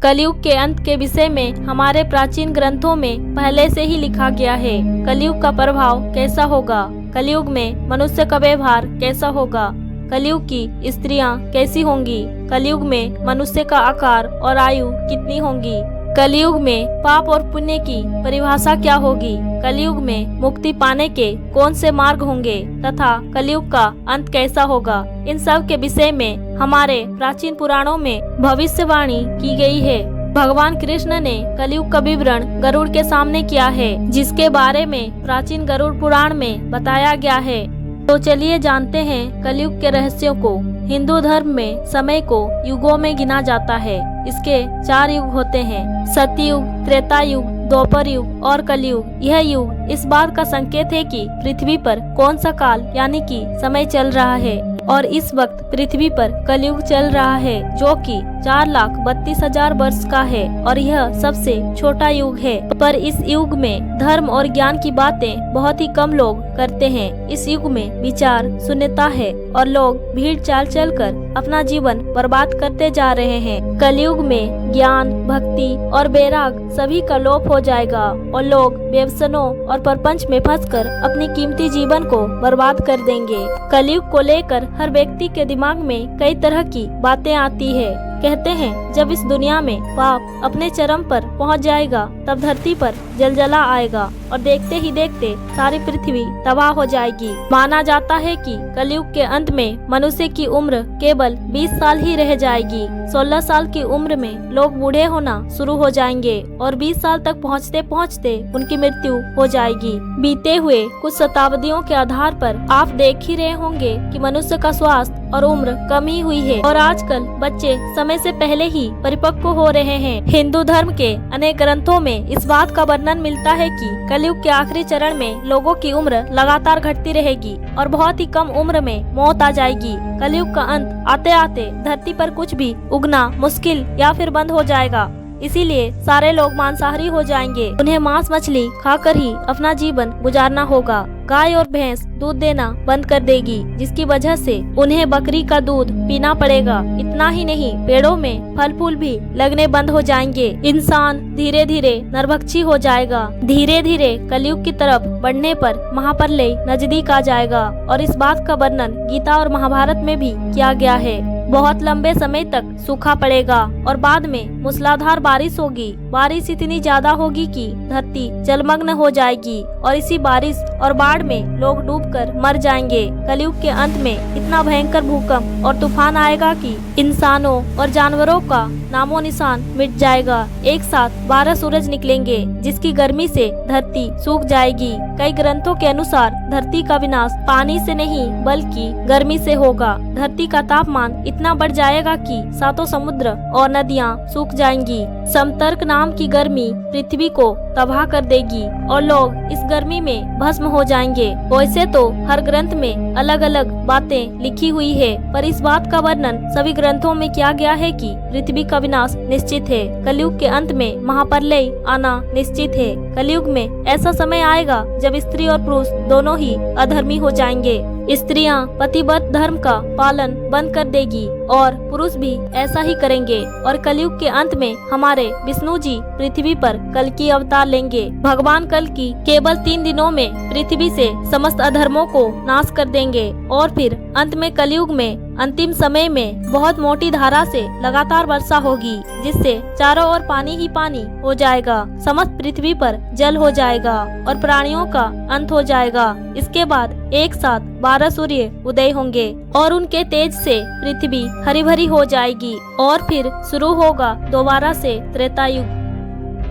कलयुग के अंत के विषय में हमारे प्राचीन ग्रंथों में पहले से ही लिखा गया है। कलयुग का प्रभाव कैसा होगा, कलयुग में मनुष्य का व्यवहार कैसा होगा, कलयुग की स्त्रियां कैसी होंगी, कलयुग में मनुष्य का आकार और आयु कितनी होंगी, कलयुग में पाप और पुण्य की परिभाषा क्या होगी, कलयुग में मुक्ति पाने के कौन से मार्ग होंगे तथा कलयुग का अंत कैसा होगा, इन सब के विषय में हमारे प्राचीन पुराणों में भविष्यवाणी की गई है। भगवान कृष्ण ने कलयुग का विवरण गरुड़ के सामने किया है, जिसके बारे में प्राचीन गरुड़ पुराण में बताया गया है। तो चलिए जानते हैं कलयुग के रहस्यों को। हिंदू धर्म में समय को युगों में गिना जाता है। इसके 4 युग होते हैं, सतयुग, त्रेता युग, द्वापर युग और कलयुग। यह युग इस बात का संकेत है कि पृथ्वी पर कौन सा काल यानी कि समय चल रहा है, और इस वक्त पृथ्वी पर कलयुग चल रहा है, जो कि 4,32,000 वर्ष का है और यह सबसे छोटा युग है। पर इस युग में धर्म और ज्ञान की बातें बहुत ही कम लोग करते हैं। इस युग में विचार शून्यता है और लोग भीड़ चाल चलकर अपना जीवन बर्बाद करते जा रहे हैं। कलयुग में ज्ञान, भक्ति और वैराग सभी का लोप हो जाएगा और लोग व्यसनों और प्रपंच में फंसकर अपनी कीमती जीवन को बर्बाद कर देंगे। कलयुग को लेकर हर व्यक्ति के दिमाग में कई तरह की बातें आती है। कहते हैं जब इस दुनिया में पाप अपने चरम पर पहुंच जाएगा तब धरती पर जलजला आएगा और देखते ही देखते सारी पृथ्वी तबाह हो जाएगी। माना जाता है कि कलयुग के अंत में मनुष्य की उम्र केवल 20 साल ही रह जाएगी। 16 साल की उम्र में लोग बूढ़े होना शुरू हो जाएंगे और 20 साल तक पहुँचते पहुँचते उनकी मृत्यु हो जाएगी। बीते हुए कुछ शताब्दियों के आधार पर आप देख ही रहे होंगे कि मनुष्य का स्वास्थ्य और उम्र कम ही हुई है और आजकल बच्चे समय से पहले ही परिपक्व हो रहे हैं। हिंदू धर्म के अनेक ग्रंथों में इस बात का वर्णन मिलता है कि कलयुग के आखिरी चरण में लोगों की उम्र लगातार घटती रहेगी और बहुत ही कम उम्र में मौत आ जाएगी। कलयुग का अंत आते आते धरती पर कुछ भी उगना मुश्किल या फिर बंद हो जाएगा। इसीलिए सारे लोग मांसाहारी हो जाएंगे। उन्हें मांस मछली खाकर ही अपना जीवन गुजारना होगा। गाय और भैंस दूध देना बंद कर देगी, जिसकी वजह से उन्हें बकरी का दूध पीना पड़ेगा। इतना ही नहीं, पेड़ों में फल फूल भी लगने बंद हो जाएंगे। इंसान धीरे धीरे नरभक्षी हो जाएगा। धीरे धीरे कलयुग की तरफ बढ़ने पर महाप्रलय नजदीक आ जाएगा और इस बात का वर्णन गीता और महाभारत में भी किया गया है। बहुत लंबे समय तक सूखा पड़ेगा और बाद में मूसलाधार बारिश होगी। बारिश इतनी ज्यादा होगी कि धरती जलमग्न हो जाएगी और इसी बारिश और बाढ़ में लोग डूबकर मर जाएंगे। कलयुग के अंत में इतना भयंकर भूकंप और तूफान आएगा कि इंसानों और जानवरों का नामो निशान मिट जाएगा। एक साथ 12 सूरज निकलेंगे, जिसकी गर्मी से धरती सूख जाएगी। कई ग्रंथों के अनुसार धरती का विनाश पानी से नहीं बल्कि गर्मी से होगा। धरती का तापमान इतना बढ़ जाएगा कि 7 समुद्र और नदियां सूख जाएंगी। समतर्क नाम की गर्मी पृथ्वी को तबाह कर देगी और लोग इस गर्मी में भस्म हो जाएंगे। वैसे तो हर ग्रंथ में अलग अलग बातें लिखी हुई है, पर इस बात का वर्णन सभी ग्रंथों में किया गया है कि पृथ्वी का विनाश निश्चित है। कलयुग के अंत में महाप्रलय आना निश्चित है। कलयुग में ऐसा समय आएगा जब स्त्री और पुरुष दोनों ही अधर्मी हो जाएंगे। स्त्रियां पतिव्रत धर्म का पालन बंद कर देगी और पुरुष भी ऐसा ही करेंगे और कलयुग के अंत में हमारे विष्णु जी पृथ्वी पर कल की अवतार लेंगे। भगवान कल की केवल 3 दिनों में पृथ्वी से समस्त अधर्मों को नाश कर देंगे और फिर अंत में कलयुग में अंतिम समय में बहुत मोटी धारा से लगातार वर्षा होगी, जिससे चारों ओर पानी ही पानी हो जाएगा। समस्त पृथ्वी पर जल हो जाएगा और प्राणियों का अंत हो जाएगा। इसके बाद एक साथ 12 सूर्य उदय होंगे और उनके तेज से पृथ्वी हरी भरी हो जाएगी और फिर शुरू होगा दोबारा से त्रेता युग।